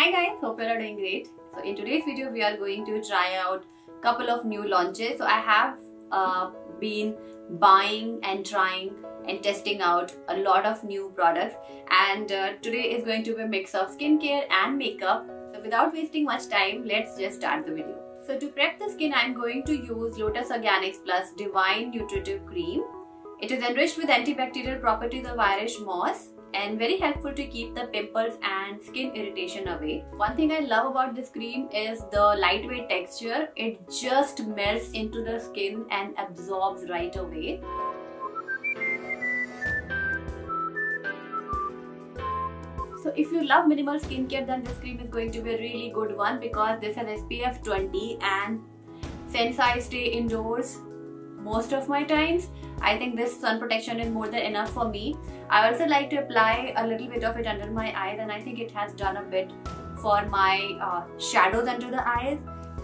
Hi guys, hope you are doing great. So in today's video we are going to try out couple of new launches. So I have been buying and trying and testing out a lot of new products, and today is going to be a mix of skincare and makeup. So without wasting much time, let's just start the video. So to prep the skin, I'm going to use Lotus Organics Plus Divine Nutritive Cream. It is enriched with antibacterial properties of Irish moss and very helpful to keep the pimples and skin irritation away. One thing I love about this cream is the lightweight texture. It just melts into the skin and absorbs right away. So if you love minimal skincare, then this cream is going to be a really good one because this has SPF 20, and since I stay indoors most of my times, I think this sun protection is more than enough for me. I also like to apply a little bit of it under my eyes, and I think it has done a bit for my shadows under the eyes.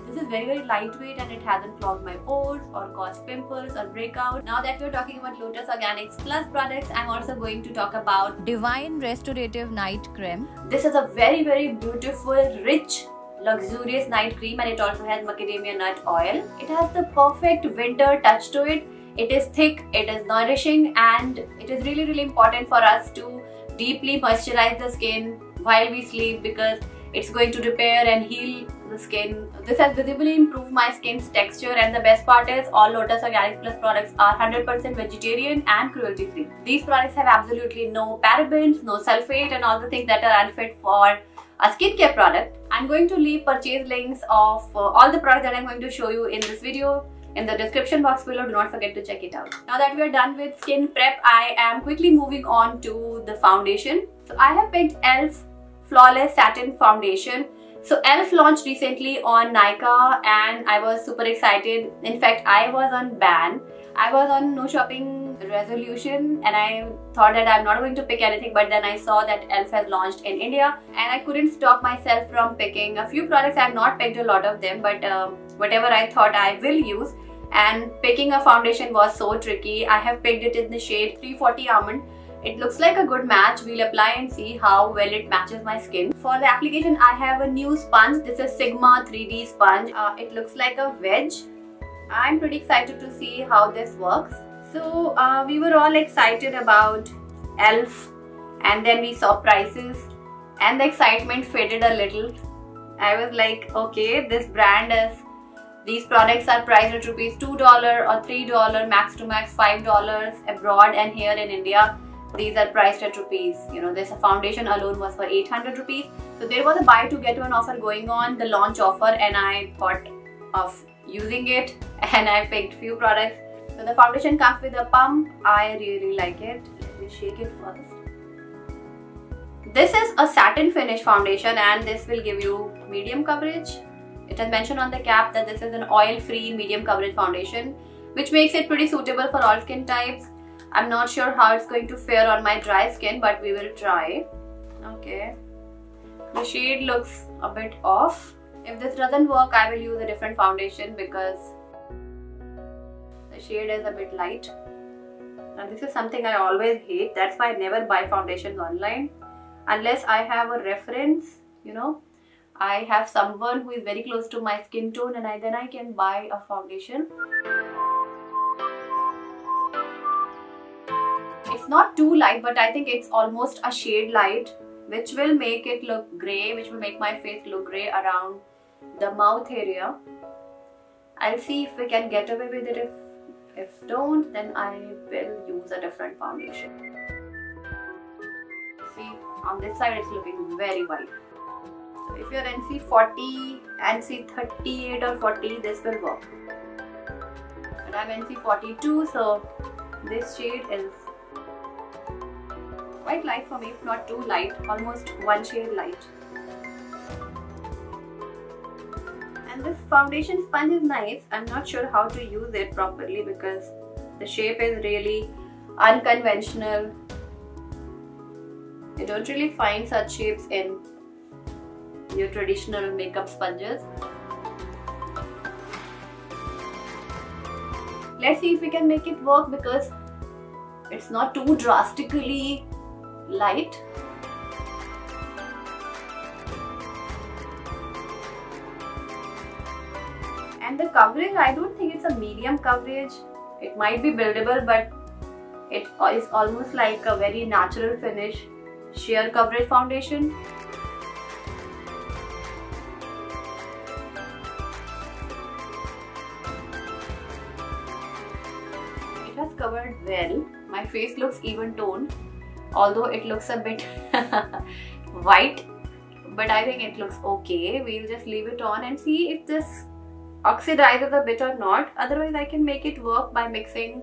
This is very lightweight and it hasn't clogged my pores or caused pimples or breakout. Now that we're talking about Lotus Organics Plus products, I'm also going to talk about Divine Restorative Night Cream. This is a very beautiful, rich, luxurious night cream, and it also has macadamia nut oil. It has the perfect winter touch to it. It is thick, it is nourishing, and it is really important for us to deeply moisturize the skin while we sleep because it's going to repair and heal the skin. This has visibly improved my skin's texture, and the best part is all Lotus Organics Plus products are 100% vegetarian and cruelty free. These products have absolutely no parabens, no sulfate, and all the things that are unfit for a skincare product. I'm going to leave purchase links of all the products that I'm going to show you in this video in the description box below. Do not forget to check it out. Now that we are done with skin prep, I am quickly moving on to the foundation. So I have picked e.l.f. Flawless Satin Foundation. So e.l.f. launched recently on Nykaa and I was super excited. In fact, I was on ban. I was on no shopping resolution and I thought that I'm not going to pick anything, but then I saw that e.l.f. has launched in India and I couldn't stop myself from picking a few products. I have not picked a lot of them, but whatever I thought I will use. And picking a foundation was so tricky. I have picked it in the shade 340 Almond. It looks like a good match. We'll apply and see how well it matches my skin. For the application, I have a new sponge. This is Sigma 3D sponge. It looks like a wedge. I'm pretty excited to see how this works. So we were all excited about e.l.f. and then we saw prices and the excitement faded a little. I was like, okay, this brand is, these products are priced at rupees $2 or $3, max to max $5 abroad, and here in India these are priced at rupees, this foundation alone was for 800 rupees. So there was a buy to get one offer going on, the launch offer, and I thought of using it and I picked few products. So the foundation comes with a pump. I really like it. Let me shake it first. This is a satin finish foundation and this will give you medium coverage. It has mentioned on the cap that this is an oil-free medium coverage foundation, which makes it pretty suitable for all skin types. I'm not sure how it's going to fare on my dry skin, but we will try. Okay. The shade looks a bit off. If this doesn't work, I will use a different foundation because the shade is a bit light. And this is something I always hate. That's why I never buy foundations online. Unless I have a reference, I have someone who is very close to my skin tone, and then I can buy a foundation. It's not too light, but I think it's almost a shade light, which will make it look grey, which will make my face look grey around the mouth area. I'll see if we can get away with it. If don't, then I will use a different foundation. See, on this side it's looking very white. So if you're NC 40, NC 38 or 40, this will work. But I'm NC 42, so this shade is quite light for me, if not too light, almost one shade light. And this foundation sponge is nice. I'm not sure how to use it properly because the shape is really unconventional. You don't really find such shapes in your traditional makeup sponges. Let's see if we can make it work because it's not too drastically light. And the coverage, I don't think it's a medium coverage. It might be buildable, but it is almost like a very natural finish sheer coverage foundation. It has covered well. My face looks even toned, although it looks a bit white, but I think it looks okay. We'll just leave it on and see if this oxidizes a bit or not. Otherwise, I can make it work by mixing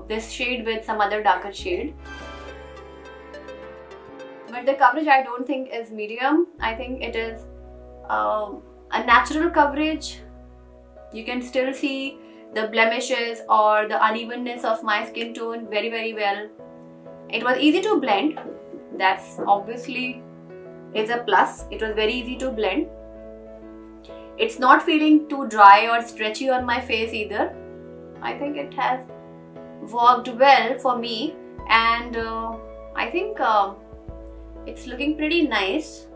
this shade with some other darker shade. But the coverage I don't think is medium. I think it is a natural coverage. You can still see the blemishes or the unevenness of my skin tone very, very well. It was easy to blend. That's obviously is a plus. It was very easy to blend. It's not feeling too dry or stretchy on my face either. I think it has worked well for me, and I think it's looking pretty nice,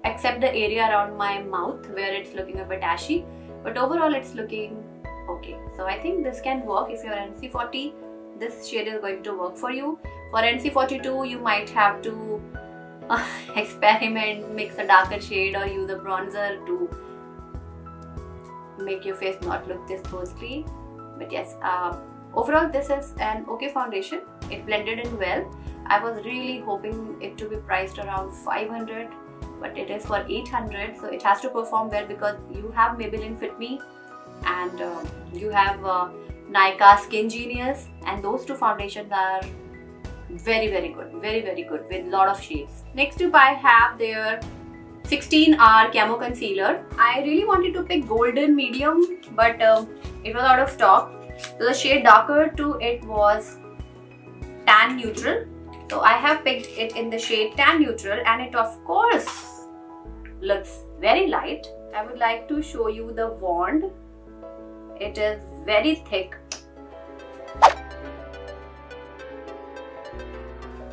except the area around my mouth where it's looking a bit ashy, but overall it's looking okay. So I think this can work. If you're NC40, this shade is going to work for you. For NC42, you might have to experiment, mix a darker shade or use a bronzer to make your face not look this ghostly. But yes, overall this is an okay foundation. It blended in well. I was really hoping it to be priced around 500, but it is for 800, so it has to perform well because you have Maybelline Fit Me and you have Nykaa Skin Genius, and those two foundations are very, very good, very, very good with lot of shades. Next up I have their 16-hour Camo Concealer. I really wanted to pick golden medium, but it was out of stock. So the shade darker to it was Tan Neutral. So I have picked it in the shade Tan Neutral, and it of course looks very light. I would like to show you the wand. It is very thick.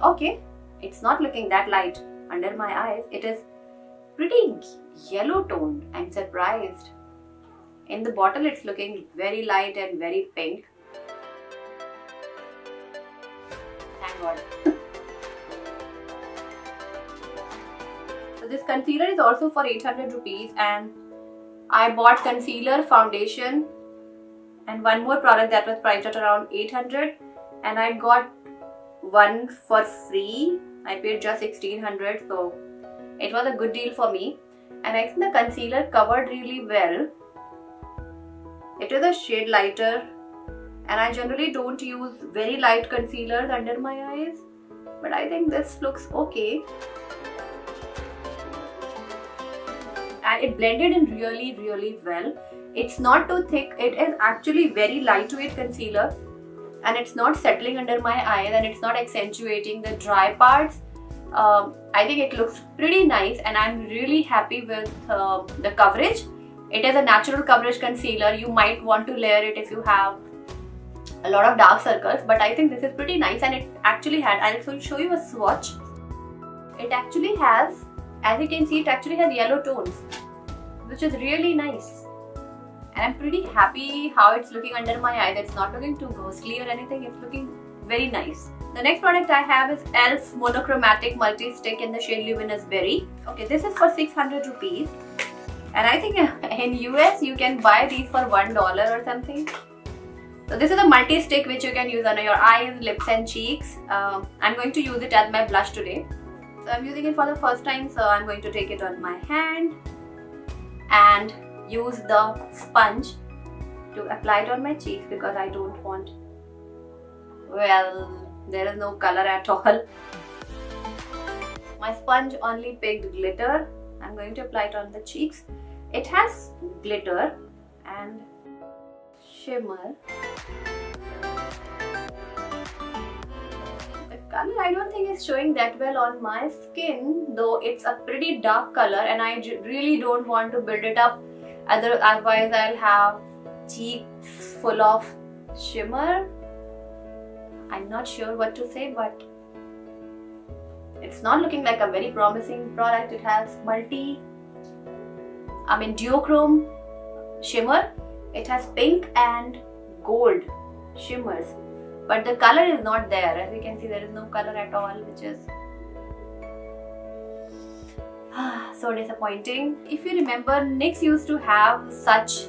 Okay, it's not looking that light under my eyes. It is pretty yellow toned. I'm surprised. In the bottle it's looking very light and very pink. Thank God. So this concealer is also for 800 rupees, and I bought concealer, foundation and one more product that was priced at around 800, and I got one for free. I paid just 1600, so it was a good deal for me. And I think the concealer covered really well. It is a shade lighter, and I generally don't use very light concealers under my eyes, but I think this looks okay. And it blended in really, really well. It's not too thick. It is actually very lightweight concealer, and it's not settling under my eyes, and it's not accentuating the dry parts. I think it looks pretty nice, and I'm really happy with the coverage. It is a natural coverage concealer. You might want to layer it if you have a lot of dark circles, but I think this is pretty nice. And it actually had, I'll show you a swatch. It actually has, as you can see, it actually has yellow tones, which is really nice. And I'm pretty happy how it's looking under my eyes. It's not looking too ghostly or anything. It's looking very nice. The next product I have is e.l.f. Monochromatic Multi-Stick in the shade Luminous Berry. Okay, this is for 600 rupees. And I think in US you can buy these for $1 or something. So this is a multi-stick which you can use under your eyes, lips and cheeks. I'm going to use it as my blush today. So I'm using it for the first time, so I'm going to take it on my hand and use the sponge to apply it on my cheeks because I don't want, well, there is no color at all. My sponge only picked glitter. I'm going to apply it on the cheeks. It has glitter and shimmer. The color I don't think is showing that well on my skin, though it's a pretty dark color, and I really don't want to build it up. Otherwise I'll have cheeks full of shimmer. I'm not sure what to say, but it's not looking like a very promising product. It has duochrome shimmer. It has pink and gold shimmers, but the color is not there. As you can see, there is no color at all, which is so disappointing. If you remember, NYX used to have such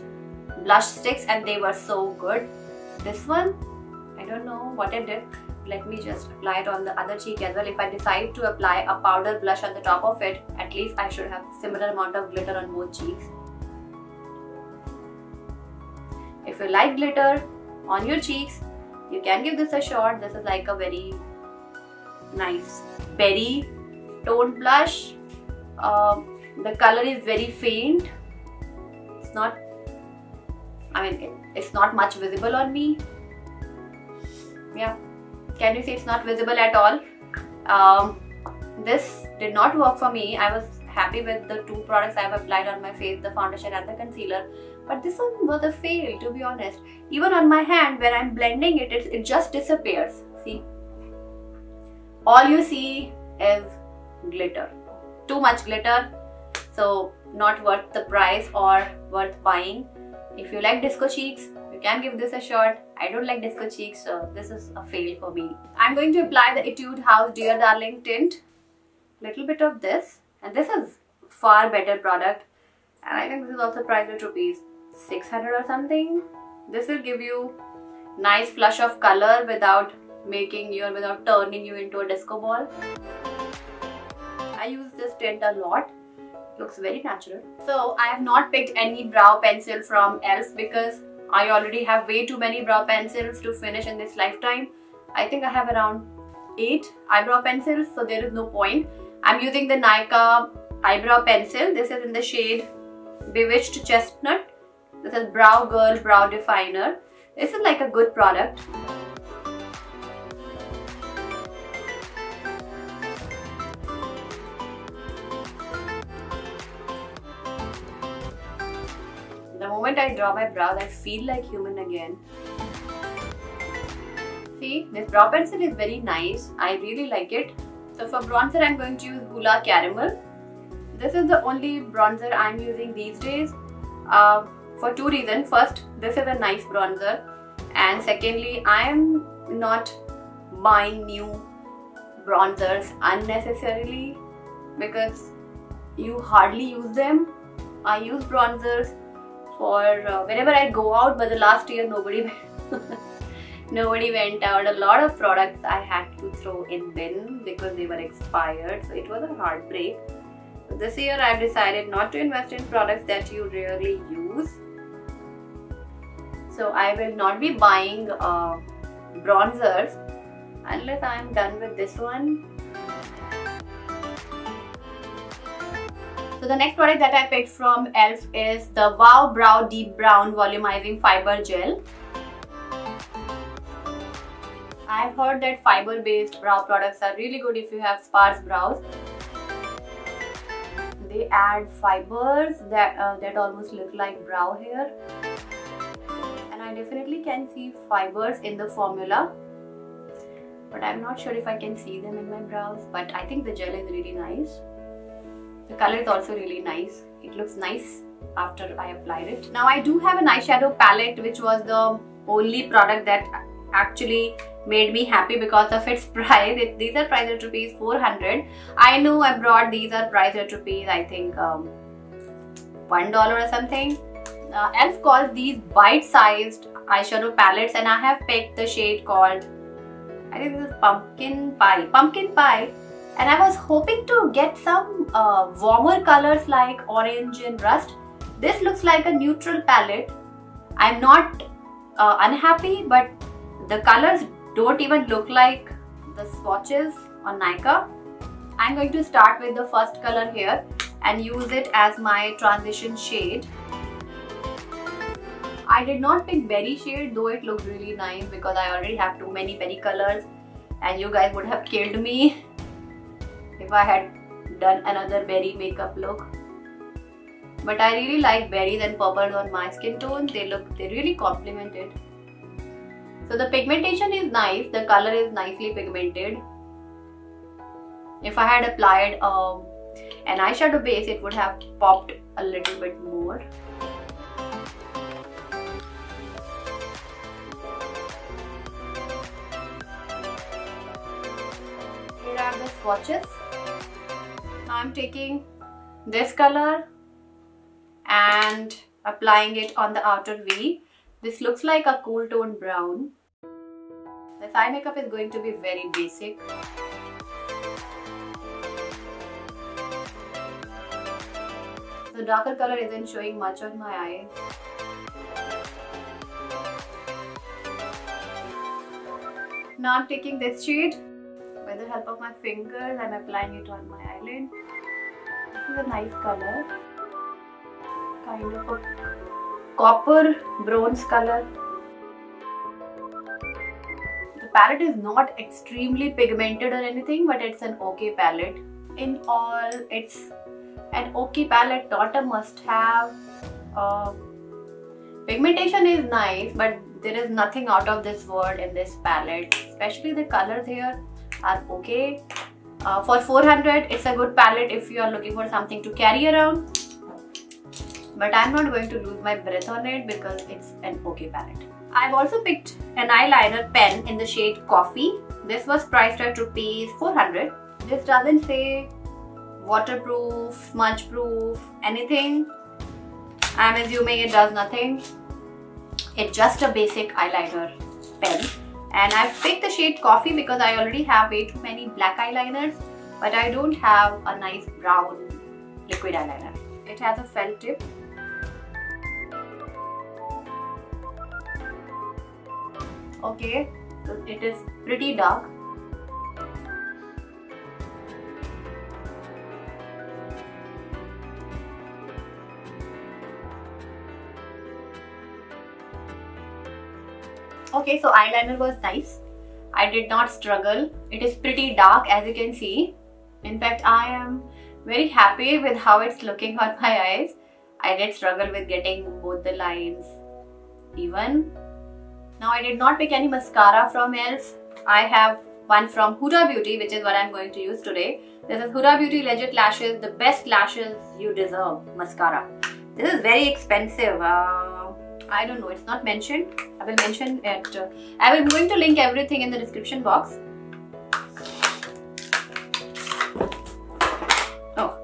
blush sticks and they were so good. This one, I don't know what it did. Let me just apply it on the other cheek as well. If I decide to apply a powder blush on the top of it, at least I should have similar amount of glitter on both cheeks. If you like glitter on your cheeks, you can give this a shot. This is like a very nice berry toned blush. The color is very faint. It's not, it's not much visible on me. Yeah, can you see it's not visible at all? This did not work for me. I was happy with the two products I have applied on my face, the foundation and the concealer. But this one was a fail, to be honest. Even on my hand, where I'm blending it, it just disappears. See? All you see is glitter. Too much glitter. So, not worth the price or worth buying. If you like disco cheeks, you can give this a shot. I don't like disco cheeks, so this is a fail for me. I'm going to apply the Etude House Dear Darling tint. Little bit of this. And this is far better product. And I think this is also priced at rupees 600 or something. This will give you nice flush of color without turning you into a disco ball. I use this tint a lot. Looks very natural. So I have not picked any brow pencil from e.l.f. because I already have way too many brow pencils to finish in this lifetime. I think I have around 8 eyebrow pencils, so there is no point. I'm using the Nykaa eyebrow pencil. This is in the shade Bewitched Chestnut. This is Brow Girl Brow Definer. This is like a good product. The moment I draw my brows, I feel like human again. See, this brow pencil is very nice. I really like it. So for bronzer, I'm going to use Hoola Caramel. This is the only bronzer I'm using these days for two reasons. First, this is a nice bronzer, and secondly, I am not buying new bronzers unnecessarily because you hardly use them. I use bronzers for whenever I go out, but the last year nobody went out. A lot of products I had to throw in bin because they were expired, so it was a heartbreak. So this year I've decided not to invest in products that you rarely use. So I will not be buying bronzers unless I am done with this one. So the next product that I picked from e.l.f. is the Wow Brow Deep Brown Volumizing Fiber Gel. I've heard that fiber-based brow products are really good if you have sparse brows. They add fibers that almost look like brow hair. And I definitely can see fibers in the formula. But I'm not sure if I can see them in my brows. But I think the gel is really nice. The color is also really nice. It looks nice after I applied it. Now I do have an eyeshadow palette, which was the only product that actually made me happy because of its price. These are priced at rupees 400. I know abroad these are priced at rupees, I think $1 or something. e.l.f. calls these bite-sized eyeshadow palettes, and I have picked the shade called, I think this is Pumpkin Pie. And I was hoping to get some warmer colors like orange and rust. This looks like a neutral palette. I'm not unhappy, but the colors don't even look like the swatches on Nykaa. I'm going to start with the first color here and use it as my transition shade. I did not pick berry shade, though it looked really nice because I already have too many berry colors and you guys would have killed me if I had done another berry makeup look. But I really like berries and purples on my skin tone. They really complement it. So the pigmentation is nice, the color is nicely pigmented. If I had applied an eyeshadow base, it would have popped a little bit more. swatches. Now I'm taking this color and applying it on the outer V. This looks like a cool tone brown. This eye makeup is going to be very basic. The darker color isn't showing much on my eyes. Now I'm taking this shade. With the help of my fingers, I'm applying it on my eyelid. This is a nice color. Kind of a copper bronze color. The palette is not extremely pigmented or anything, but it's an okay palette. In all, it's an okay palette, not a must-have. Pigmentation is nice, but there is nothing out of this world in this palette. Especially the colors here are okay. For 400, it's a good palette if you are looking for something to carry around. But I'm not going to lose my breath on it because it's an okay palette. I've also picked an eyeliner pen in the shade Coffee. This was priced at Rs 400. This doesn't say waterproof, smudge proof, anything. I'm assuming it does nothing. It's just a basic eyeliner pen. And I've picked the shade Coffee because I already have way too many black eyeliners, but I don't have a nice brown liquid eyeliner. It has a felt tip. Okay, so it is pretty dark. Okay, so eyeliner was nice. I did not struggle. It is pretty dark, as you can see. In fact, I am very happy with how it's looking on my eyes. I did struggle with getting both the lines even. Now I did not pick any mascara from e.l.f. I have one from Huda Beauty, which is what I'm going to use today. This is Huda Beauty Legit Lashes, the best lashes you deserve mascara. This is very expensive. I don't know, it's not mentioned. I will mention it. I will going to link everything in the description box. Oh,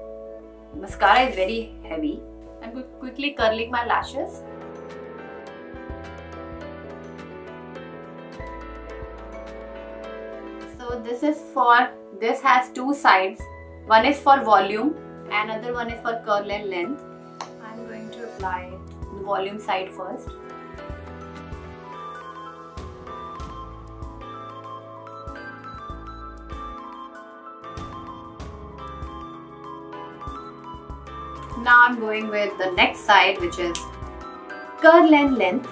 mascara is very heavy. I'm quickly curling my lashes. So this has two sides. One is for volume, another one is for curl and length. I'm going to apply the volume side first. Now I'm going with the next side, which is curl and length.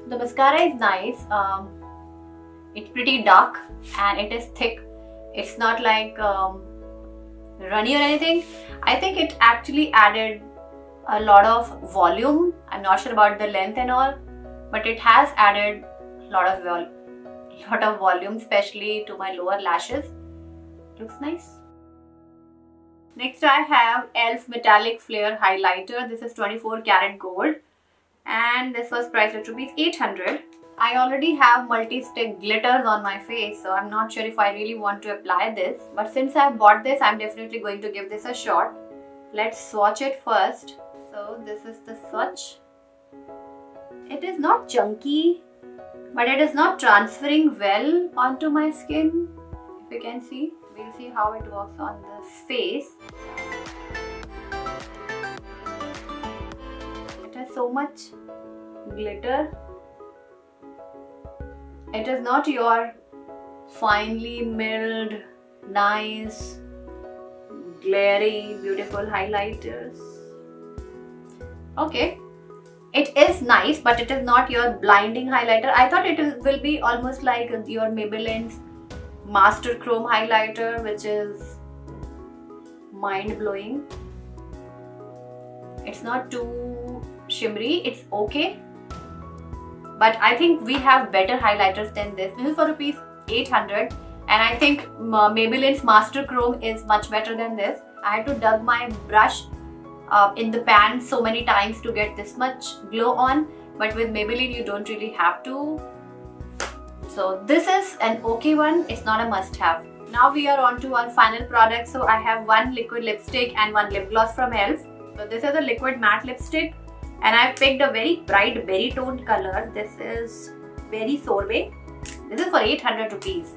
The mascara is nice. It's pretty dark and it is thick. It's not like runny or anything. I think it actually added a lot of volume. I'm not sure about the length and all, but it has added a lot of volume, especially to my lower lashes. Looks nice. Next I have e.l.f. Metallic Flare Highlighter. This is 24 karat gold and this was priced at Rs 800. I already have multi-stick glitters on my face, so I'm not sure if I really want to apply this. But since I bought this, I'm definitely going to give this a shot. Let's swatch it first. So this is the swatch. It is not chunky, but it is not transferring well onto my skin. If you can see, we'll see how it works on the face. It has so much glitter. It is not your finely milled, nice, glary, beautiful highlighters. Okay, it is nice, but it is not your blinding highlighter. I thought it will be almost like your Maybelline's Master Chrome highlighter, which is mind-blowing. It's not too shimmery. It's okay, but I think we have better highlighters than this. This is for rupees 800, and I think Maybelline's Master Chrome is much better than this. I had to dug my brush in the pan so many times to get this much glow on, but with Maybelline you don't really have to. So this is an okay one, it's not a must-have. Now we are on to our final product. So I have one liquid lipstick and one lip gloss from e.l.f. So this is a liquid matte lipstick, and I've picked a very bright berry toned color. This is Berry Sorbet. This is for 800 rupees.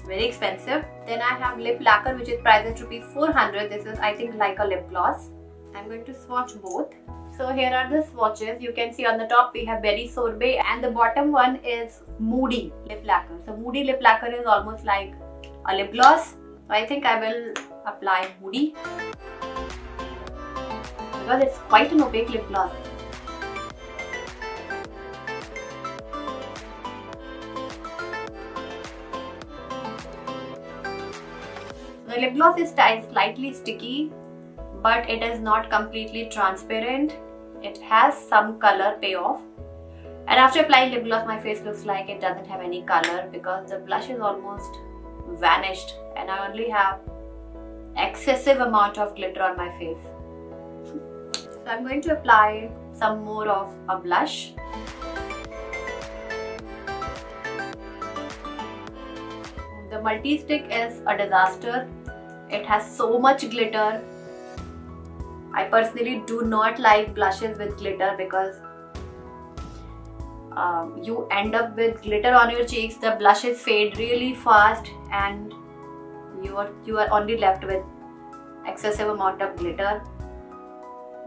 Very expensive. Then I have lip lacquer, which is priced at rupees 400. This is, I think, like a lip gloss. I'm going to swatch both. So here are the swatches. You can see on the top we have Berry Sorbet, and the bottom one is Moody lip lacquer. So Moody lip lacquer is almost like a lip gloss. So I think I will apply Moody because it's quite an opaque lip gloss. The lip gloss is slightly sticky, but it is not completely transparent. It has some color payoff. And after applying lip gloss, my face looks like it doesn't have any color because the blush is almost vanished and I only have excessive amount of glitter on my face. So I'm going to apply some more of a blush. The multi-stick is a disaster. It has so much glitter. I personally do not like blushes with glitter because you end up with glitter on your cheeks, the blushes fade really fast, and you are only left with excessive amount of glitter,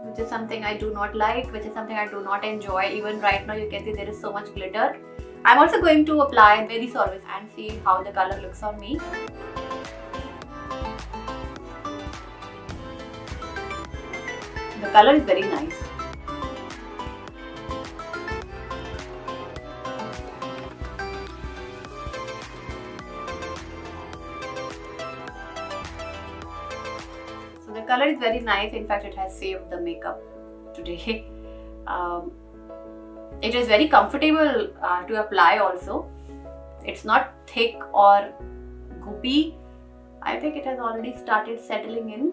which is something I do not like, which is something I do not enjoy. Even right now you can see there is so much glitter. I'm also going to apply Berry Sorbet and see how the color looks on me. The color is very nice. So the color is very nice. In fact, it has saved the makeup today. It is very comfortable to apply also. It's not thick or goopy. I think it has already started settling in.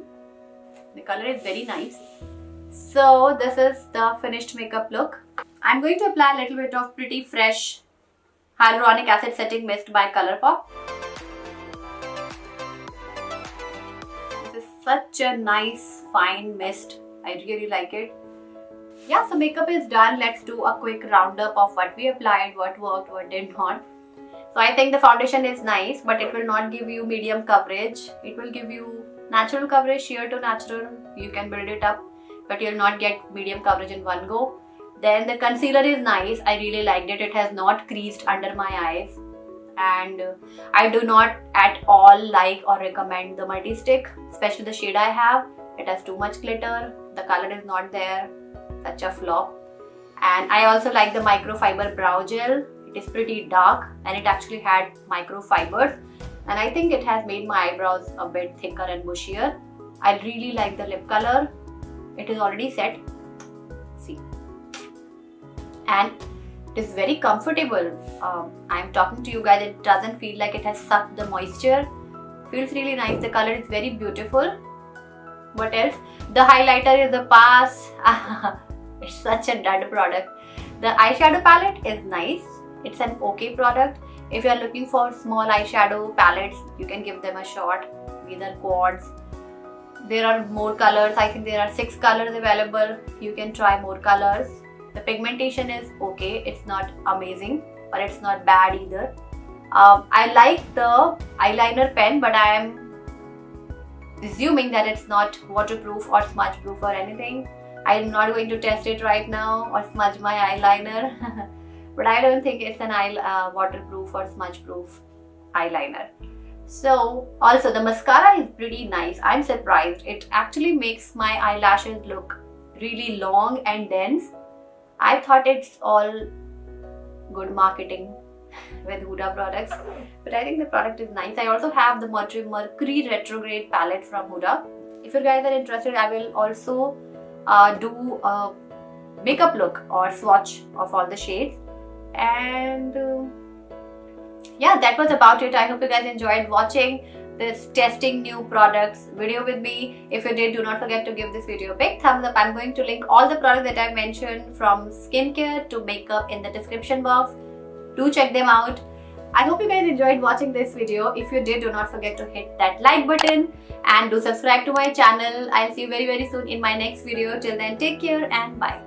The color is very nice. So this is the finished makeup look. I'm going to apply a little bit of Pretty Fresh Hyaluronic Acid Setting Mist by Colourpop. This is such a nice fine mist. I really like it. Yeah, so makeup is done. Let's do a quick roundup of what we applied, what worked, what did not. So I think the foundation is nice, but it will not give you medium coverage. It will give you natural coverage, sheer to natural. You can build it up, but you'll not get medium coverage in one go. Then the concealer is nice. I really liked it. It has not creased under my eyes. And I do not at all like or recommend the multi-stick, especially the shade I have. It has too much glitter. The color is not there. Such a flop. And I also like the microfiber brow gel. It is pretty dark and it actually had microfibers. And I think it has made my eyebrows a bit thicker and bushier. I really like the lip color. It is already set. See. And it is very comfortable. I'm talking to you guys. It doesn't feel like it has sucked the moisture. Feels really nice. The color is very beautiful. What else? The highlighter is a pass. It's such a dud product. The eyeshadow palette is nice. It's an okay product. If you are looking for small eyeshadow palettes, you can give them a shot. These are quads. There are more colors. I think there are 6 colors available. You can try more colors. The pigmentation is okay. It's not amazing, but it's not bad either. I like the eyeliner pen, but I am assuming that it's not waterproof or smudge proof or anything. I'm not going to test it right now or smudge my eyeliner. But I don't think it's an waterproof or smudge proof eyeliner. So also the mascara is pretty nice. I'm surprised. It actually makes my eyelashes look really long and dense. I thought it's all good marketing with Huda products, but I think the product is nice. I also have the Mercury Retrograde palette from Huda. If you guys are interested, I will also do a makeup look or swatch of all the shades. And yeah, that was about it. I hope you guys enjoyed watching this testing new products video with me. If you did, do not forget to give this video a big thumbs up. I'm going to link all the products that I mentioned from skincare to makeup in the description box. Do check them out. I hope you guys enjoyed watching this video. If you did, do not forget to hit that like button and do subscribe to my channel. I'll see you very soon in my next video. Till then, take care and bye.